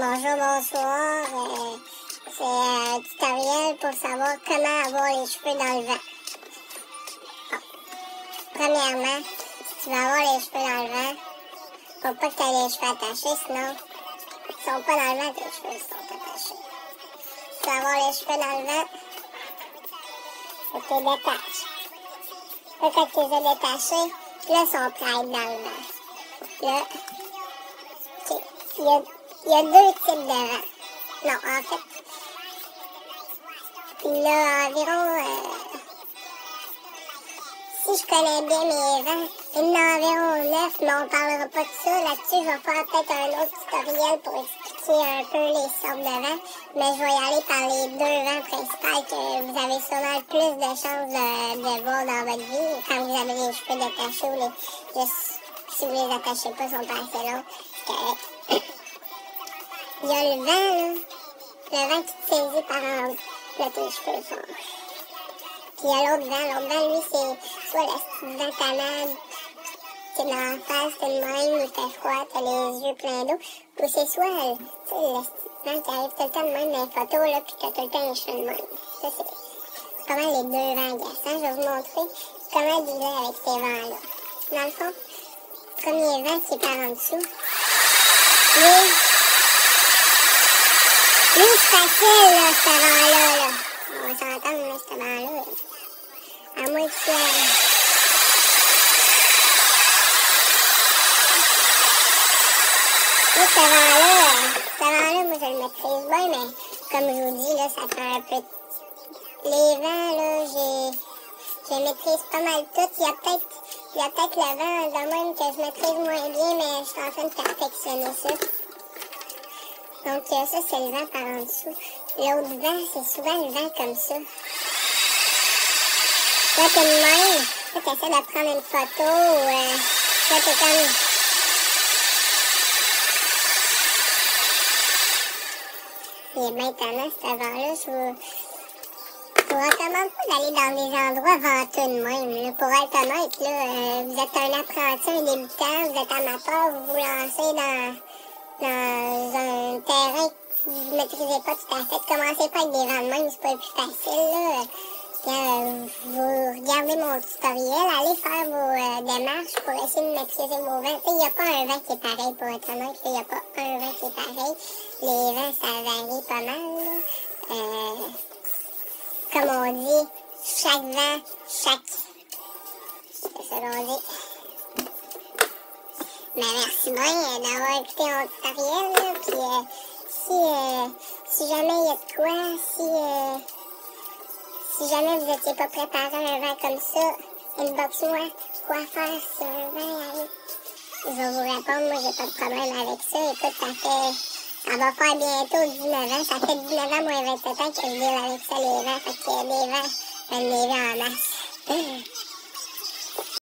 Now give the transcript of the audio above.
Bonjour, bonsoir. C'est un tutoriel pour savoir comment avoir les cheveux dans le vent. Bon. Premièrement, si tu veux avoir les cheveux dans le vent, faut pas que tu aies les cheveux attachés, sinon ils sont pas dans le vent, tes cheveux ils sont attachés. Si tu veux avoir les cheveux dans le vent, faut que tu les détaches. Là, quand tu les as détachés, là, ils sont prêts à être dans le vent. Là, il y a deux types de vent. Non, en fait, il y a environ, si je connais bien mes vents, il y en a environ 9, mais on parlera pas de ça. Là-dessus, je vais faire peut-être un autre tutoriel pour expliquer un peu les sortes de vents, mais je vais y aller par les deux vents principaux que vous avez sûrement le plus de chances de voir dans votre vie quand vous avez les cheveux détachés ou si vous les attachez pas, ils sont pas assez longs. C'est correct. Il y a le vent, là. Le vent qui te saisit par en haut. Là, tes cheveux forts. Puis il y a l'autre vent. L'autre vent, lui, c'est soit le vent canade, t'es dans la face, t'es de même, ou t'es froid, t'as les yeux pleins d'eau. Ou c'est soit le vent qui arrive tout le temps de même dans les photos, là, puis t'as tout le temps les cheveux de même. Ça, c'est comment les deux vents agaçants. Je vais vous montrer comment dealer avec ces vents-là. Dans le fond, le premier vent qui est par en dessous, lui, c'est facile, là, ce vent-là, là. On va s'entendre, là, ce vent-là. À moins que tu... Là, ce vent-là, moi, je le maîtrise bien, mais comme je vous dis, là, ça fait un peu... Les vents, là, je maîtrise pas mal tout. Il y a peut-être le vent de même que je maîtrise moins bien, mais je suis en train de perfectionner ça. Donc, ça, c'est le vent par en dessous. L'autre vent, c'est souvent le vent comme ça. Là, t'es de même. Là, t'essaies de prendre une photo. Là, t'es comme... Il est bien tannant, ce vent-là. Je vous recommande pas d'aller dans des endroits venteux de même. Là. Pour être honnête, là, vous êtes un apprenti, un débutant, vous êtes amateur, vous vous lancez dans un terrain que vous ne maîtrisez pas tout à fait. Commencez pas avec des vents de même, c'est pas le plus facile, là. Vous regardez mon tutoriel, allez faire vos démarches pour essayer de maîtriser vos vents. Il n'y a pas un vent qui est pareil, pour être honnête. Il n'y a pas un vent qui est pareil. Les vents, ça varie pas mal, là. Comme on dit, chaque vent, c'est ça qu'on dit. Mais merci bien d'avoir écouté mon tutoriel, là. Puis si jamais il y a de quoi, si jamais vous n'étiez pas préparé à un vent comme ça, inbox-moi quoi faire si un vent arrive. Je vais vous répondre, moi j'ai pas de problème avec ça. Écoute, ça va faire bientôt 19 ans. Ça fait 19 ans, moins 27 ans que je deal avec ça, les vents. Fait qu'il y a des vents en masse.